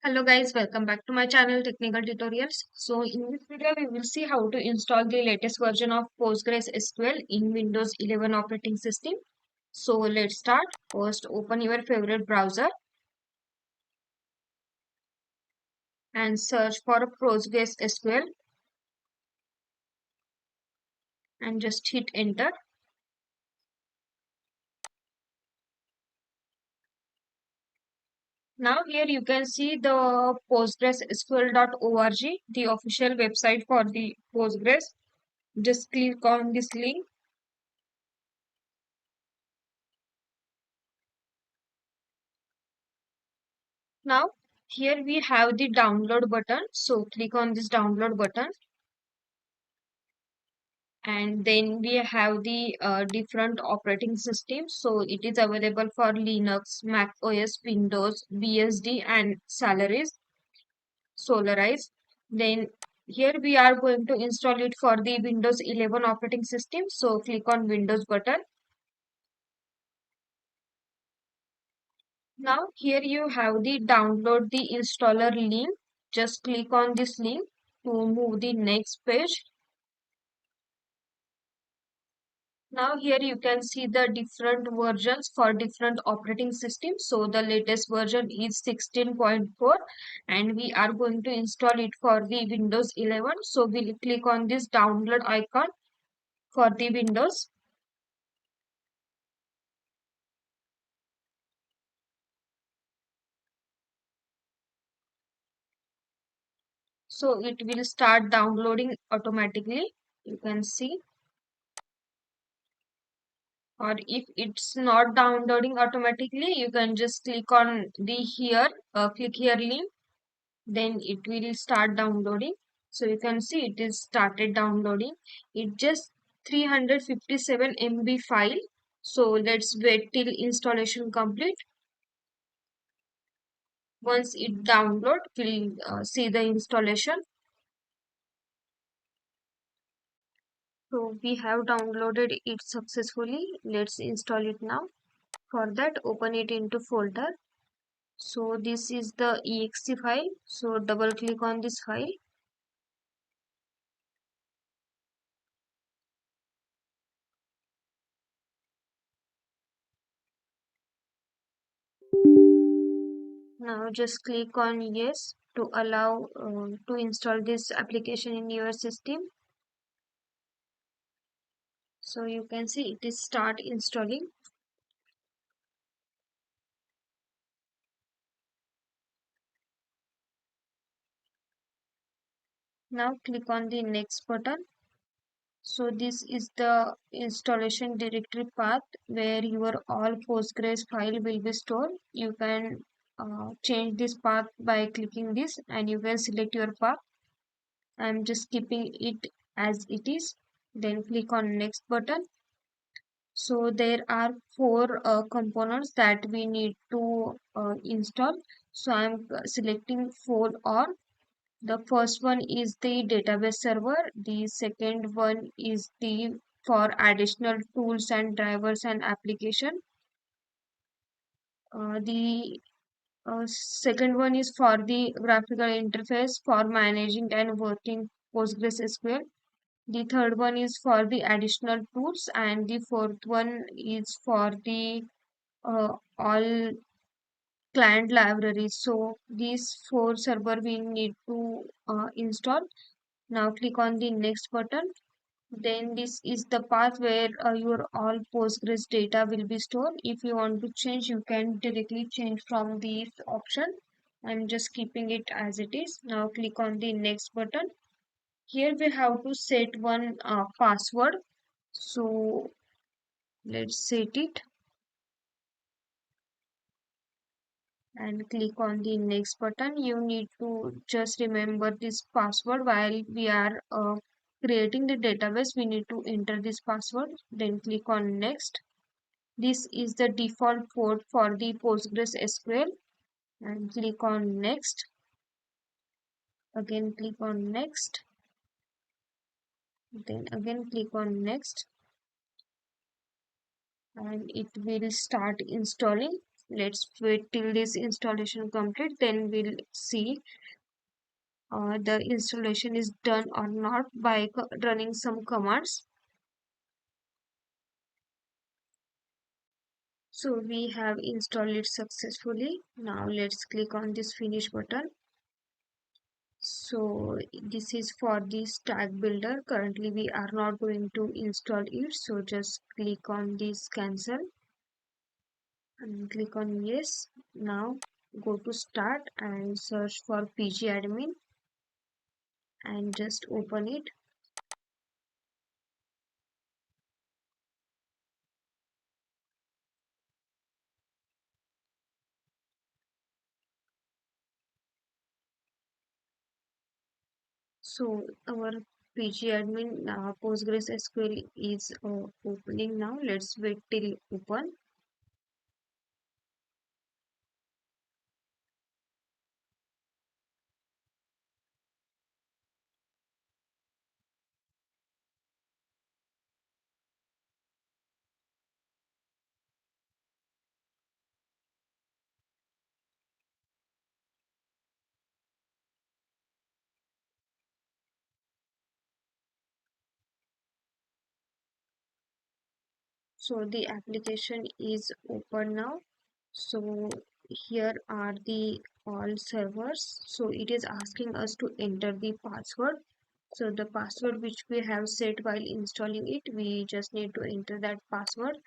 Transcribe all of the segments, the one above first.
Hello guys, welcome back to my channel Technical Tutorials. So in this video we will see how to install the latest version of PostgreSQL in Windows 11 operating system. So let's start. First open your favorite browser and search for PostgreSQL and just hit enter. Now here you can see the postgresql.org, the official website for the Postgres. Just click on this link. Now here we have the download button. So click on this download button, and then we have the different operating systems. So it is available for Linux, Mac OS, Windows, BSD, and Solaris. Then here we are going to install it for the Windows 11 operating system. So click on Windows button. Now here you have the download the installer link. Just click on this link to move the next page. Now here you can see the different versions for different operating systems. So the latest version is 16.4 and we are going to install it for the Windows 11. So we'll click on this download icon for the Windows. So it will start downloading automatically. You can see, or if it's not downloading automatically, you can just click on the click here link, then it will start downloading. So you can see it is started downloading. It just 357 MB file. So let's wait till installation complete. Once it download, we'll see the installation. So we have downloaded it successfully. Let's install it now. For that, open it into folder. So this is the exe file. So double click on this file. Now just click on yes to allow to install this application in your system. So you can see it is start installing. Now click on the next button. So this is the installation directory path where your all Postgres file will be stored. You can change this path by clicking this and you can select your path. I'm just keeping it as it is. Then click on next button. So there are four components that we need to install. So I'm selecting four all. The first one is the database server. The second one is the for additional tools and drivers and application. The second one is for the graphical interface for managing and working PostgreSQL. The third one is for the additional tools, and the fourth one is for the all client libraries. So these four server we need to install. Now click on the next button. Then this is the path where your all Postgres data will be stored. If you want to change, you can directly change from this option. I'm just keeping it as it is. Now click on the next button. Here we have to set one password. So let's set it and click on the next button. You need to just remember this password while we are creating the database. We need to enter this password. Then click on next. This is the default port for the PostgreSQL and click on next. Again click on next. Then again click on next and it will start installing. Let's wait till this installation complete, then we'll see the installation is done or not by running some commands. So we have installed it successfully. Now let's click on this finish button. So this is for the stack builder. Currently we are not going to install it, so just click on this cancel and click on yes. Now go to start and search for pgAdmin and just open it. So our pgAdmin PostgreSQL is opening now. Let's wait till open. So the application is open now. So here are the all servers. So it is asking us to enter the password. So the password which we have set while installing it, we just need to enter that password.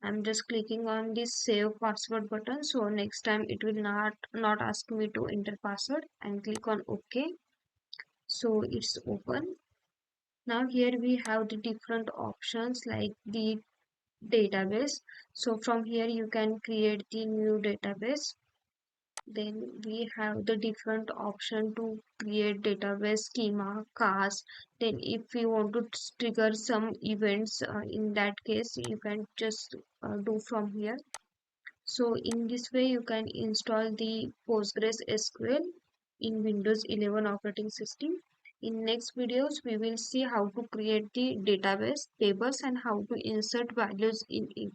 I'm just clicking on this save password button. So next time it will not ask me to enter password, and click on OK. So it's open. Now here we have the different options like the database. So from here you can create the new database. Then we have the different option to create database schema, cast. Then if we want to trigger some events, in that case you can just do from here. So in this way you can install the PostgreSQL in Windows 11 operating system. In next videos we will see how to create the database tables and how to insert values in it.